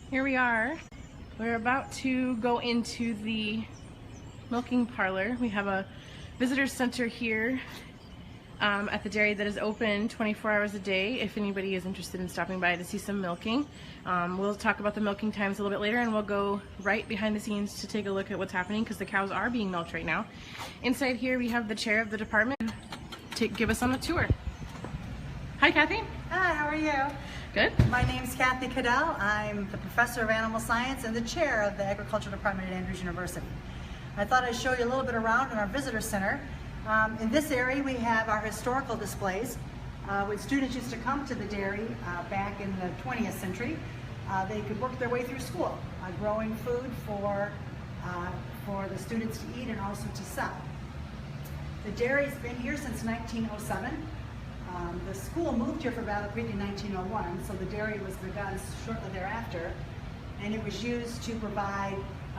Here we are. We're about to go into the milking parlor. We have a visitor center here at the dairy that is open 24 hours a day if anybody is interested in stopping by to see some milking. We'll talk about the milking times a little bit later, and we'll go right behind the scenes to take a look at what's happening because the cows are being milked right now. Inside here we have the chair of the department to give us on a tour. Hi Kathy. Hi, how are you? Good. My name's Kathy Cadell. I'm the professor of animal science and the chair of the agriculture department at Andrews University. I thought I'd show you a little bit around in our visitor center. In this area we have our historical displays. When students used to come to the dairy back in the 20th century, they could work their way through school, growing food for the students to eat and also to sell. The dairy's been here since 1907. The school moved here from Battle Creek in 1901, so the dairy was begun shortly thereafter, and it was used to provide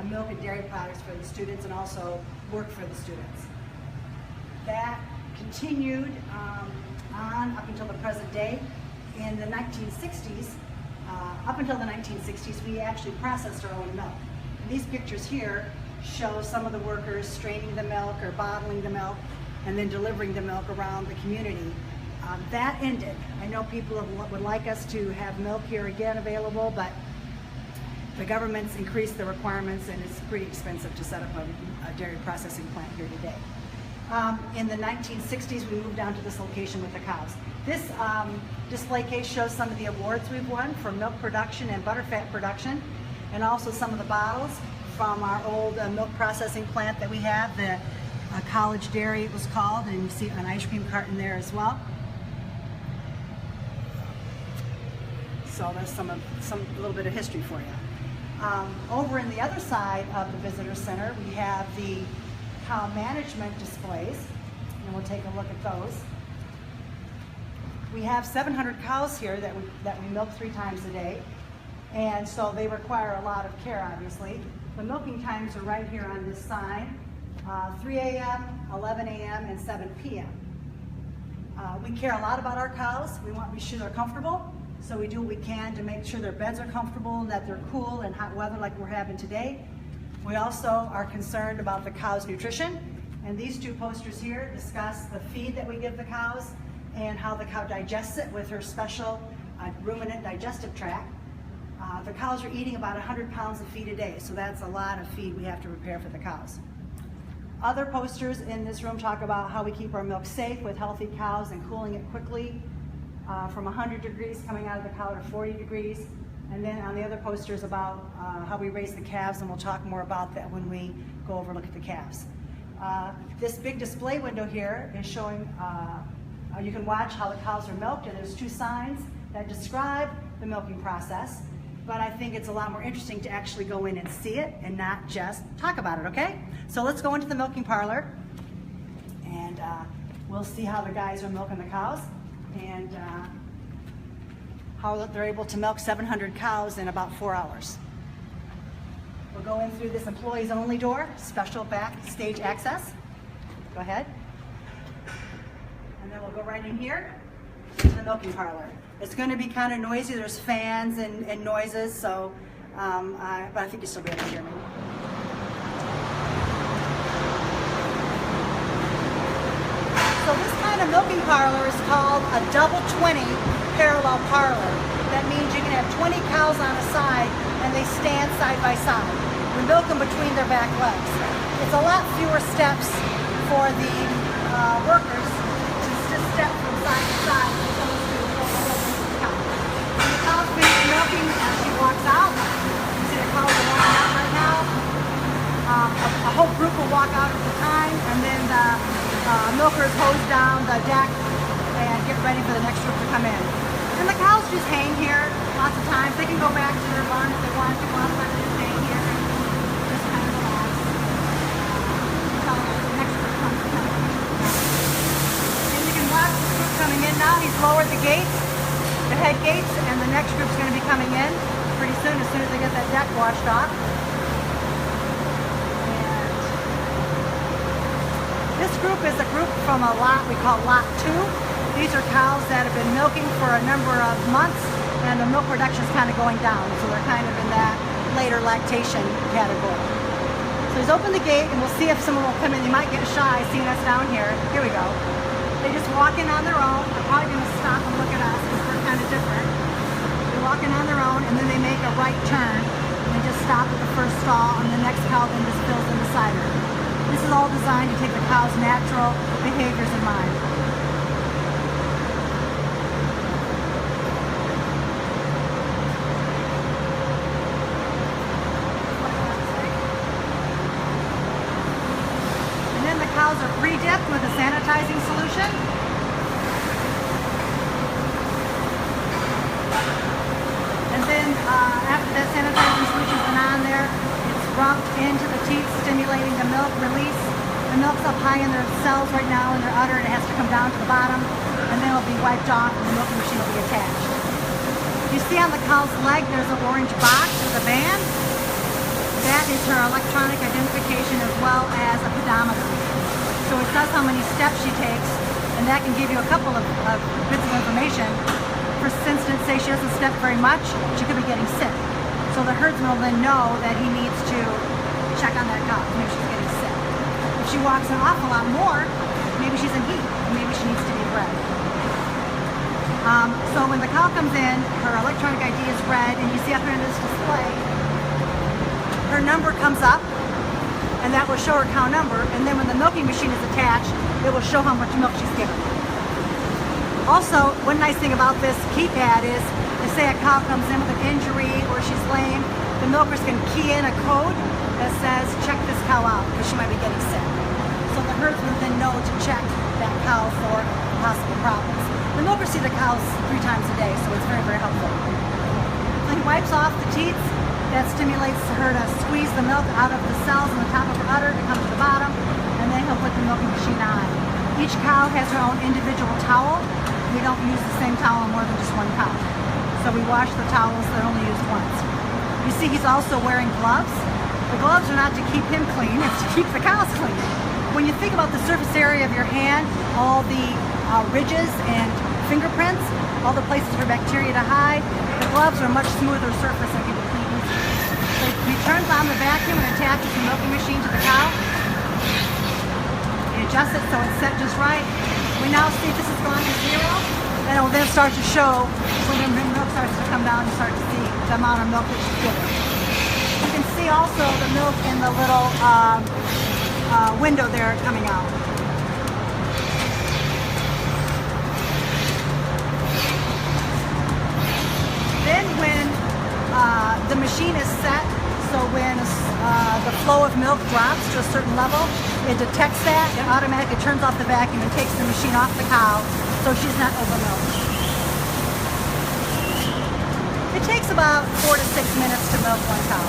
milk and dairy products for the students and also work for the students. That continued on up until the present day. In the 1960s, up until the 1960s, we actually processed our own milk. And these pictures here show some of the workers straining the milk or bottling the milk and then delivering the milk around the community. That ended. I know people would like us to have milk here again available, but the government's increased the requirements and it's pretty expensive to set up a dairy processing plant here today. In the 1960s, we moved down to this location with the cows. This display case shows some of the awards we've won for milk production and butterfat production, and also some of the bottles from our old milk processing plant that we have, the College Dairy it was called, and you see an ice cream carton there as well. So there's some little bit of history for you. Over in the other side of the visitor center, we have the cow management displays, and we'll take a look at those. We have 700 cows here that we milk 3 times a day, and so they require a lot of care, obviously. The milking times are right here on this sign, 3 a.m., 11 a.m., and 7 p.m. We care a lot about our cows. We want to be sure they're comfortable, so we do what we can to make sure their beds are comfortable and that they're cool in hot weather like we're having today. We also are concerned about the cow's nutrition, and these 2 posters here discuss the feed that we give the cows and how the cow digests it with her special ruminant digestive tract. The cows are eating about 100 pounds of feed a day, so that's a lot of feed we have to prepare for the cows. Other posters in this room talk about how we keep our milk safe with healthy cows and cooling it quickly from 100 degrees coming out of the cow to 40 degrees. And then on the other posters about how we raise the calves, and we'll talk more about that when we go over and look at the calves. This big display window here is showing, you can watch how the cows are milked, and there's 2 signs that describe the milking process, but I think it's a lot more interesting to actually go in and see it and not just talk about it, okay? So let's go into the milking parlor, and we'll see how the guys are milking the cows, and how they're able to milk 700 cows in about 4 hours. We'll go in through this employees only door, special backstage access. Go ahead. And then we'll go right in here to the milking parlor. It's going to be kind of noisy. There's fans and noises, so but I think you'll still be able to hear me. So this kind of milking parlor is called a double 20 parallel parlor. That means you can have 20 cows on a side and they stand side by side. We milk them between their back legs. It's a lot fewer steps for the workers to step from side to side as opposed to the cow. When the cow's finished milking, as she walks out, you see the cows are walking out right now. A whole group will walk out at a time, and then the milkers hose down the deck and get ready for the next group to come in. And the cows just hang here lots of times. They can go back to their barn if they want to go outside and just hang here and just kind of relax until the next group comes in. And you can watch the group coming in now. He's lowered the gates, the head gates, and the next group's going to be coming in pretty soon as they get that deck washed off. This group is a group from a lot we call Lot 2. These are cows that have been milking for a number of months and the milk production is kind of going down, so they're kind of in that later lactation category. So he's opened the gate, and we'll see if someone will come in. They might get shy seeing us down here. Here we go. They just walk in on their own. They're probably going to stop and look at us because we're kind of different. They walk in on their own, and then they make a right turn, and they just stop at the first stall, and the next cow then just fills in the cider. This is all designed to take the cow's natural behaviors in mind. And then the cows are pre-dipped with a sanitizing solution. And then after that sanitizing solution's been on there, it's rubbed into the teeth, stimulating the milk release. The milk's up high in their cells right now in their udder, and it has to come down to the bottom, and then it'll be wiped off, and the milking machine will be attached. You see on the cow's leg, there's an orange box with a band. That is her electronic identification as well as a pedometer. So it says how many steps she takes, and that can give you a couple of bits of information. For instance, say she doesn't step very much, she could be getting sick. So the herdsman will then know that he needs to check on that cow, maybe she's getting sick. If she walks an awful lot more, maybe she's in heat, and maybe she needs to be bred. So when the cow comes in, her electronic ID is read, and you see up here in this display, her number comes up, and that will show her cow number, and then when the milking machine is attached, it will show how much milk she's given. Also, one nice thing about this keypad is, say a cow comes in with an injury or she's lame, the milkers can key in a code that says, check this cow out, because she might be getting sick. So the herdsman then know to check that cow for possible problems. The milkers see the cows 3 times a day, so it's very, very helpful. So he wipes off the teats. That stimulates her to squeeze the milk out of the cells on the top of her udder to come to the bottom, and then he'll put the milking machine on. Each cow has her own individual towel. We don't use the same towel on more than just one cow. So we wash the towels that are only used once. You see he's also wearing gloves. The gloves are not to keep him clean, it's to keep the cows clean. When you think about the surface area of your hand, all the ridges and fingerprints, all the places for bacteria to hide, the gloves are a much smoother surface and can be cleaned easily. So he turns on the vacuum and attaches the milking machine to the cow. He adjusts it so it's set just right. We now see this has gone to 0, and it will then start to show when the milk starts to come down. You start to see the amount of milk that she's given. You can see also the milk in the little window there coming out. Then when the machine is set, so when the flow of milk drops to a certain level, it detects that and automatically turns off the vacuum and takes the machine off the cow so she's not overmilked. It takes about 4 to 6 minutes to milk one cow.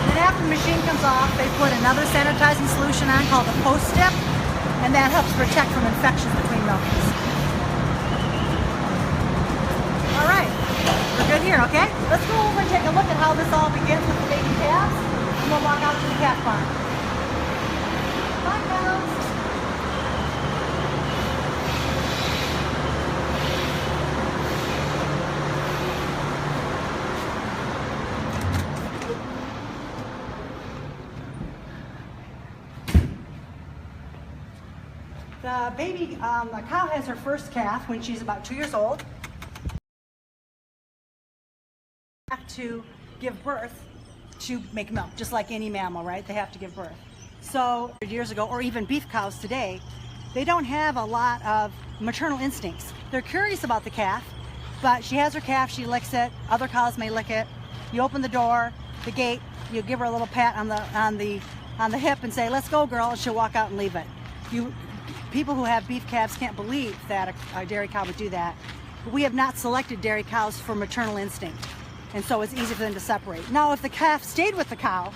Then after the machine comes off, they put another sanitizing solution on called a post-dip, and that helps protect from infections between milkers. All right, we're good here, okay? Let's go over and take a look at how this all begins with the baby calves, and we'll walk out to the calf barn. Bye, cows. The baby, the cow has her first calf when she's about 2 years old. Have to give birth to make milk, just like any mammal, right? They have to give birth. So years ago, or even beef cows today, they don't have a lot of maternal instincts. They're curious about the calf, but she has her calf, she licks it. Other cows may lick it. You open the door, the gate, you give her a little pat on the hip and say, "Let's go, girl," and she'll walk out and leave it. People who have beef calves can't believe that a dairy cow would do that. But we have not selected dairy cows for maternal instinct, and so it's easy for them to separate. Now, if the calf stayed with the cow,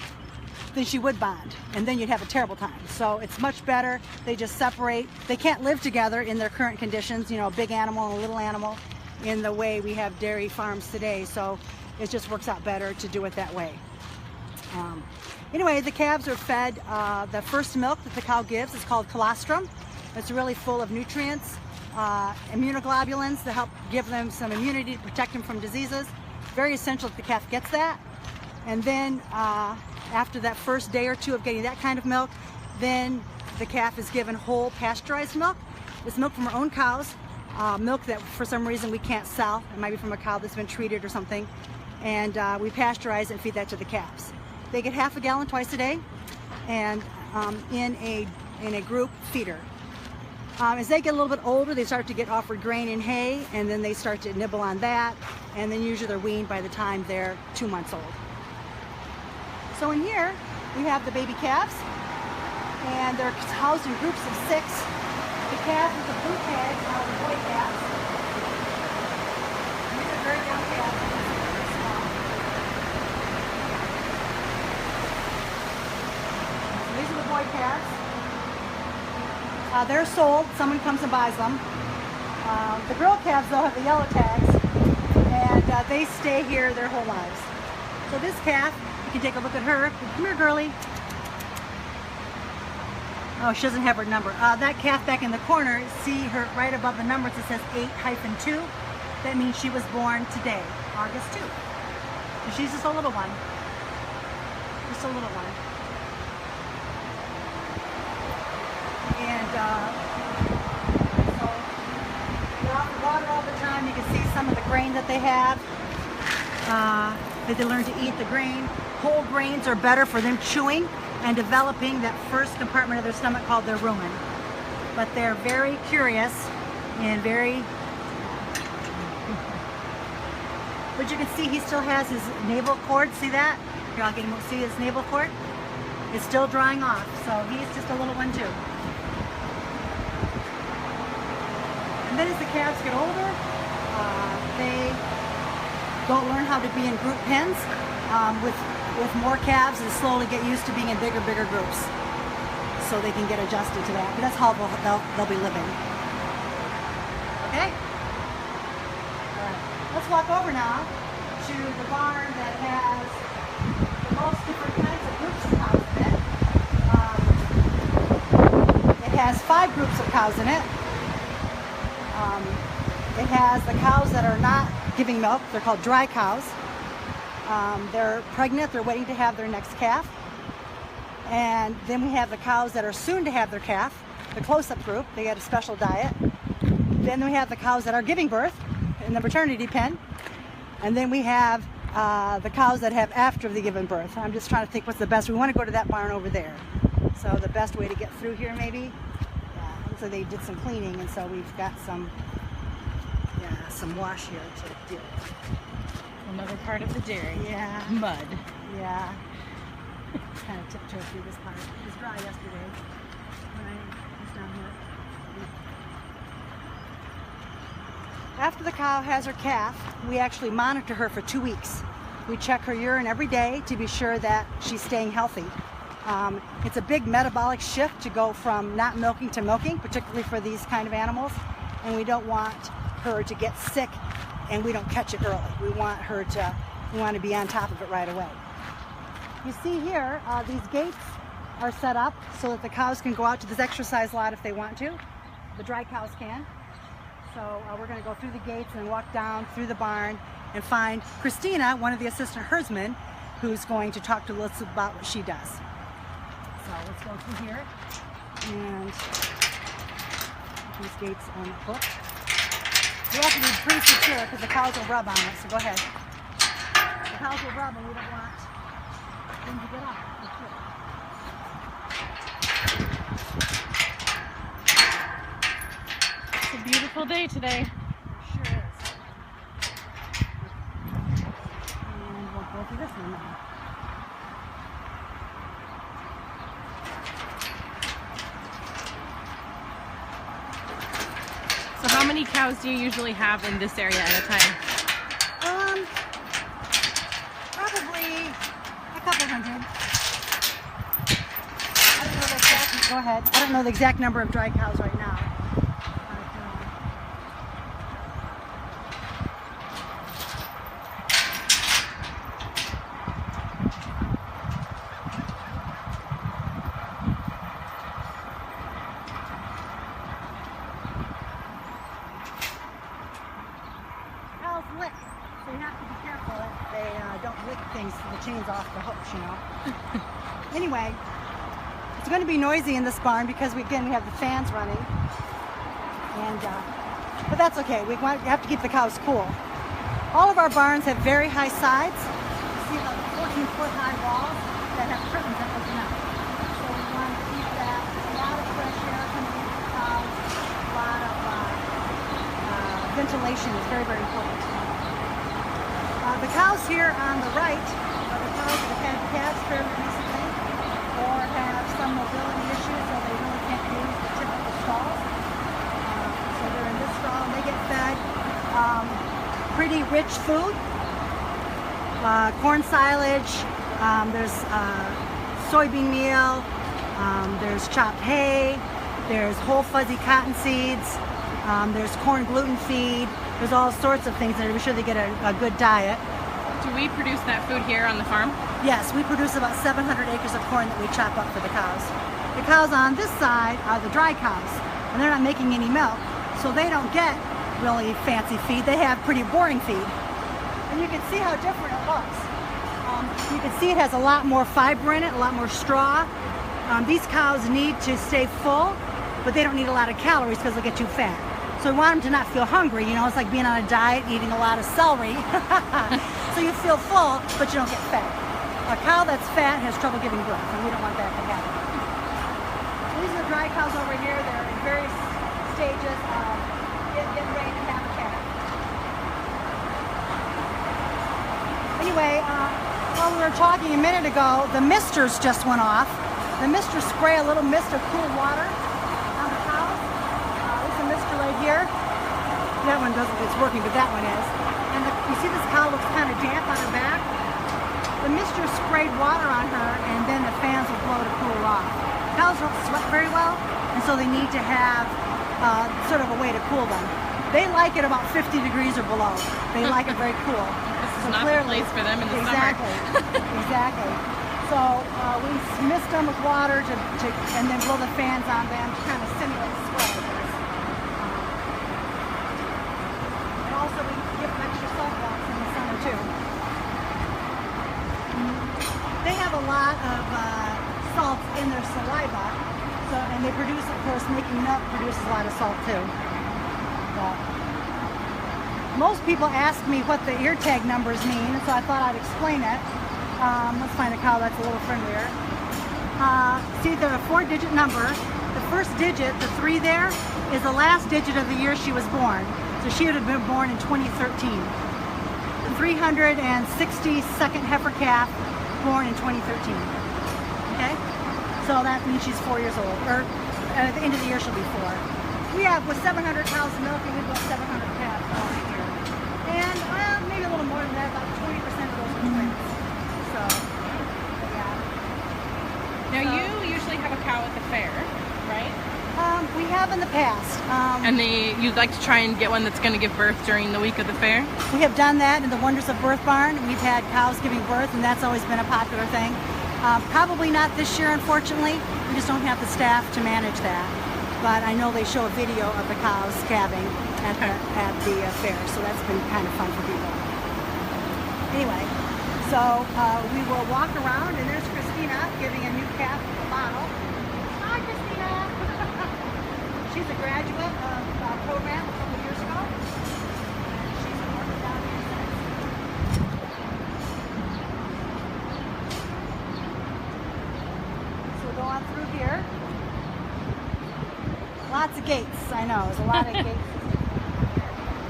then she would bond, and then you'd have a terrible time. So it's much better they just separate. They can't live together in their current conditions, you know, a big animal and a little animal, in the way we have dairy farms today. So it just works out better to do it that way. Anyway, the calves are fed the first milk that the cow gives. It's called colostrum. It's really full of nutrients. immunoglobulins to help give them some immunity to protect them from diseases. Very essential that the calf gets that. And then after that first day or two of getting that kind of milk, then the calf is given whole pasteurized milk. It's milk from our own cows, milk that for some reason we can't sell. It might be from a cow that's been treated or something. And we pasteurize it and feed that to the calves. They get half a gallon twice a day, and in a group feeder. As they get a little bit older, they start to get offered grain and hay, and then they start to nibble on that, and then usually they're weaned by the time they're 2 months old. So in here, we have the baby calves, and they're housed in groups of 6. The calves with the blue tags are the boy calves. These are very young calves. Very small. So these are the boy calves. They're sold. Someone comes and buys them. The girl calves, though, have the yellow tags, and they stay here their whole lives. So this calf, you can take a look at her. Come here, girlie. Oh, she doesn't have her number. That calf back in the corner, see her right above the numbers, it says 8-2. That means she was born today, August 2. So she's just a little one. Just a little one. And so they're out in the water all the time. You can see some of the grain that they have. That they learn to eat the grain. Whole grains are better for them chewing and developing that first compartment of their stomach called their rumen. But they're very curious and very... But you can see he still has his navel cord. See that? Here, I'll get him. See his navel cord? It's still drying off. So he's just a little one too. And then as the calves get older, they don't learn how to be in group pens. With more calves, and slowly get used to being in bigger groups, so they can get adjusted to that. But that's how they'll be living. Okay. All right. Let's walk over now to the barn that has the most different kinds of groups of cows in it. It has 5 groups of cows in it. It has the cows that are not giving milk. They're called dry cows. They're pregnant. They're waiting to have their next calf. And then we have the cows that are soon to have their calf, the close-up group. They get a special diet. Then we have the cows that are giving birth in the maternity pen. And then we have the cows that have after the given birth. I'm just trying to think what's the best. We want to go to that barn over there. So the best way to get through here, maybe. Yeah, so they did some cleaning, and so we've got some wash here to deal with. Another part of the dairy. Yeah. Mud. Yeah. Kind of tiptoe through this part. It was dry yesterday when I was down here. After the cow has her calf, we actually monitor her for 2 weeks. We check her urine every day to be sure that she's staying healthy. It's a big metabolic shift to go from not milking to milking, particularly for these kind of animals, and we don't want her to get sick and we don't catch it early. We want to be on top of it right away. You see here, these gates are set up so that the cows can go out to this exercise lot if they want to. The dry cows can. So we're going to go through the gates and walk down through the barn and find Christina, one of the assistant herdsmen, who's going to talk to us about what she does. So let's go through here, and these gates are hooked. We have to be pretty secure because the cows will rub on it, so go ahead. The cows will rub and we don't want them to get off. It's a beautiful day today. It sure is. And we'll go through this one now. So how many cows do you usually have in this area at a time? Probably a couple hundred. I don't know the exact, go ahead. I don't know the exact number of dry cows right now. you have to be careful that they don't lick things, the chains off the hooks, you know. Anyway, it's going to be noisy in this barn because we have the fans running, and but that's okay. We have to keep the cows cool. All of our barns have very high sides. You see the 14-foot high walls that have curtains that open up. So we want to keep that, a lot of fresh air coming in the cows, a lot of ventilation is very, very important. The cows here on the right are the cows that have had calves fairly recently or have some mobility issues, so they really can't use the typical stalls. So they're in this stall and they get fed pretty rich food, corn silage, there's soybean meal, there's chopped hay, there's whole fuzzy cotton seeds, there's corn gluten feed. There's all sorts of things there to be sure they get a good diet. Do we produce that food here on the farm? Yes, we produce about 700 acres of corn that we chop up for the cows. The cows on this side are the dry cows, and they're not making any milk, so they don't get really fancy feed. They have pretty boring feed. And you can see how different it looks. You can see it has a lot more fiber in it, a lot more straw. These cows need to stay full, but they don't need a lot of calories because they'll get too fat. So we want them to not feel hungry, you know, it's like being on a diet, eating a lot of celery. So you feel full, but you don't get fat. A cow that's fat has trouble giving birth, and we don't want that to happen. These are the dry cows over here. They're in various stages of getting ready to have a calf. Anyway, while we were talking a minute ago, the misters just went off. The misters spray a little mist of cool water on the cows. There's a mister right here. That one doesn't, it's working, but that one is. And you see this cow looks kind of damp on her back? The mister sprayed water on her, and then the fans will blow to cool her off. Cows don't sweat very well, and so they need to have sort of a way to cool them. They like it about 50 degrees or below. They like it very cool. This is So not the place for them in the exactly, summer. Exactly. So we mist them with water and then blow the fans on them to kind of simulate sweat. And also we give them extra salt baths in the summer too. They have a lot of salt in their saliva, so and they produce, of course, making milk produces a lot of salt too. Most people ask me what the ear tag numbers mean, so I thought I'd explain it. Let's find a cow that's a little friendlier. See, they're a 4-digit number. The first digit, the 3 there, is the last digit of the year she was born. So she would have been born in 2013. The 362nd heifer calf, born in 2013. Okay? So that means she's 4 years old, or at the end of the year she'll be 4. We have, with 700 cows milking, we've got 700 calves all year. And maybe a little more than that, about 20% of those are twins. So, yeah. Now you usually have a cow at the fair, right? We have in the past. And you'd like to try and get one that's going to give birth during the week of the fair? We have done that in the Wonders of Birth Barn. We've had cows giving birth, and that's always been a popular thing. Probably not this year, unfortunately. We just don't have the staff to manage that. But I know they show a video of the cows calving at the fair, so that's been kind of fun for people. Anyway, so we will walk around, and there's Christina giving a new calf a bottle. Hi, Christina. She's a graduate of a program a couple years ago. She's been working down here since. So we'll go on through here. Lots of gates, I know. There's a lot of gates.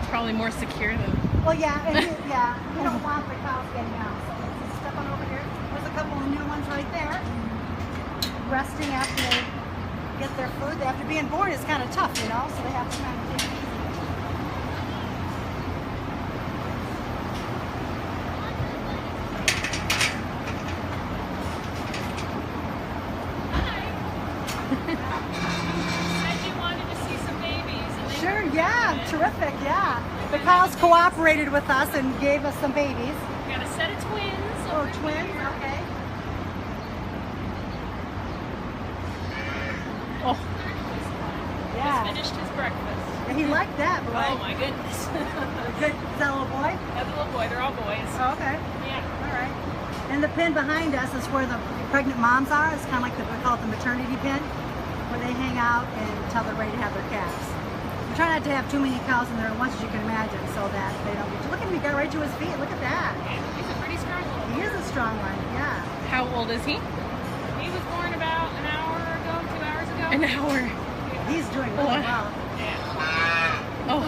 Probably more secure than... Well, yeah, and we don't want the cows getting out. So let's just step on over here. There's a couple of new ones right there. Resting after they get their food. After being born, it's kind of tough, you know, so they have to kind of take it easy. Sure, yeah, terrific, yeah. The cows cooperated with us and gave us some babies. We got a set of twins. Oh, twins, okay. Oh, Just Yeah. finished his breakfast. He liked that, boy. Oh my goodness. Good. Is that a little boy? That's a little boy. They're all boys. Oh, okay. Yeah. All right. And the pin behind us is where the pregnant moms are. It's kind of like we call it the maternity pin, where they hang out until they're ready to have their calves. We try not to have too many cows in there at once, as you can imagine, so that they don't get. Look at him, he got right to his feet. Look at that. He's a pretty strong little He is a strong one. Yeah. How old is he? He was born about an hour ago, 2 hours ago. An hour. He's doing really well. Yeah. Oh,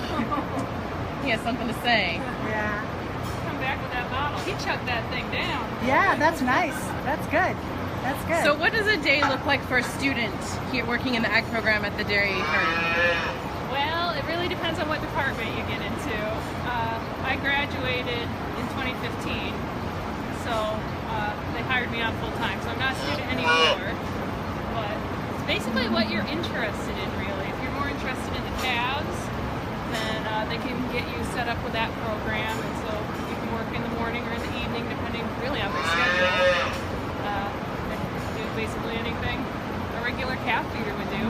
he has something to say. Yeah. Come back with that bottle. He chucked that thing down. Yeah, that's nice. That's good. That's good. So what does a day look like for a student here working in the ag program at the dairy herd? Well, it really depends on what department you get into. I graduated in 2015, so they hired me on full time. So I'm not a student anymore, but it's basically what you're interested in, really. If you're more interested in the calves, then they can get you set up with that program, and so you can work in the morning or in the evening, depending really on their schedule. They can do basically anything a regular calf feeder would do.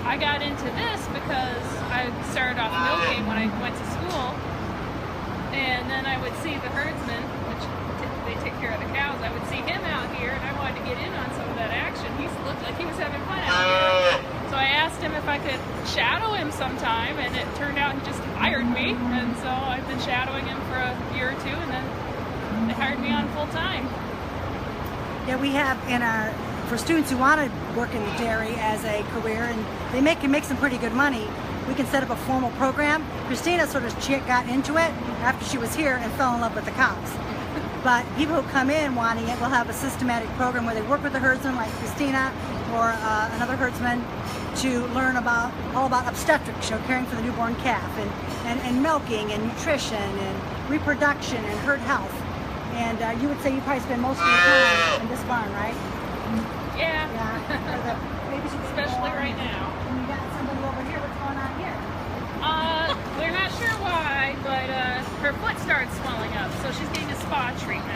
I got into this because I started off milking when I went to school, and then I would see the herdsman, which they take care of the cows. I would see him out here, and I wanted to get in on some of that action. He looked like he was having fun out here. So I asked him if I could shadow him sometime, and it turned out he just hired me, and so I've been shadowing him for a year or two, and then they hired me on full time. Yeah, we have in our, for students who want to work in the dairy as a career, and they can make some pretty good money, we can set up a formal program. Christina sort of got into it after she was here and fell in love with the cows. But people who come in wanting it will have a systematic program where they work with the herdsman like Christina or another herdsman to learn all about obstetrics, caring for the newborn calf, and milking and nutrition and reproduction and herd health. And you would say you probably spend most of your time in this barn, right? Yeah. Yeah. The babies are Especially born. right now. And you got somebody over here. What's going on here? We're not sure why, but her foot started swelling up, so she's getting a spa treatment.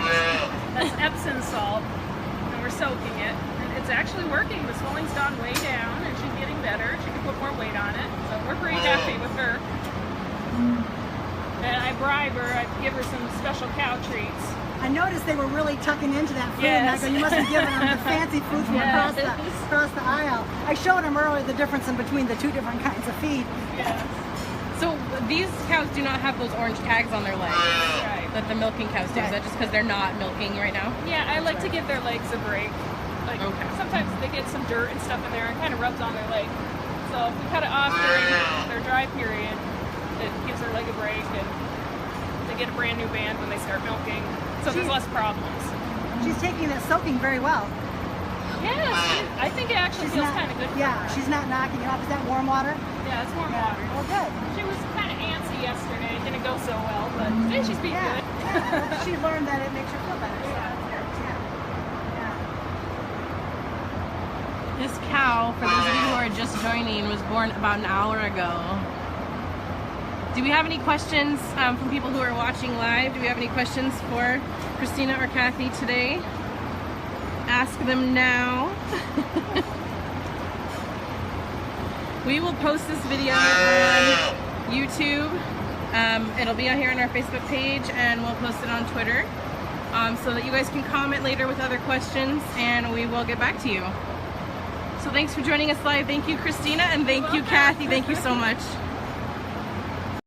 That's Epsom salt, and we're soaking it. And it's actually working. The swelling's gone way down, and she's getting better. She can put more weight on it, so we're pretty happy with her. And I bribe her. I give her some special cow treats. I noticed they were really tucking into that food, Yes. and I go, you must have given them the fancy food from Yes. across the aisle. I showed them earlier the difference in between the two different kinds of feed. Yeah. So these cows do not have those orange tags on their legs Right. that the milking cows do. Is that just because they're not milking right now? Yeah, I like to give their legs a break. Like sometimes they get some dirt and stuff in there and kind of rubs on their leg. So if we cut it off during their dry period, it gives their leg a break, and they get a brand new band when they start milking. So there's less problems. She's taking that soaking very well. Yeah, I think it actually feels kind of good for Yeah, her. she's not knocking it off. Is that warm water? Yeah, it's warm Yeah. water. Well, good. She was kind of antsy yesterday. It didn't go so well, but today she's being Yeah. good. Well, she learned that it makes her feel better. Yeah. Yeah. This cow, for those of you who are just joining, was born about an hour ago. Do we have any questions from people who are watching live? Do we have any questions for Christina or Kathy today? Ask them now. We will post this video on YouTube. It'll be out here on our Facebook page, and we'll post it on Twitter so that you guys can comment later with other questions, and we will get back to you. So thanks for joining us live. Thank you, Christina, and thank you, Kathy. Thank you so much.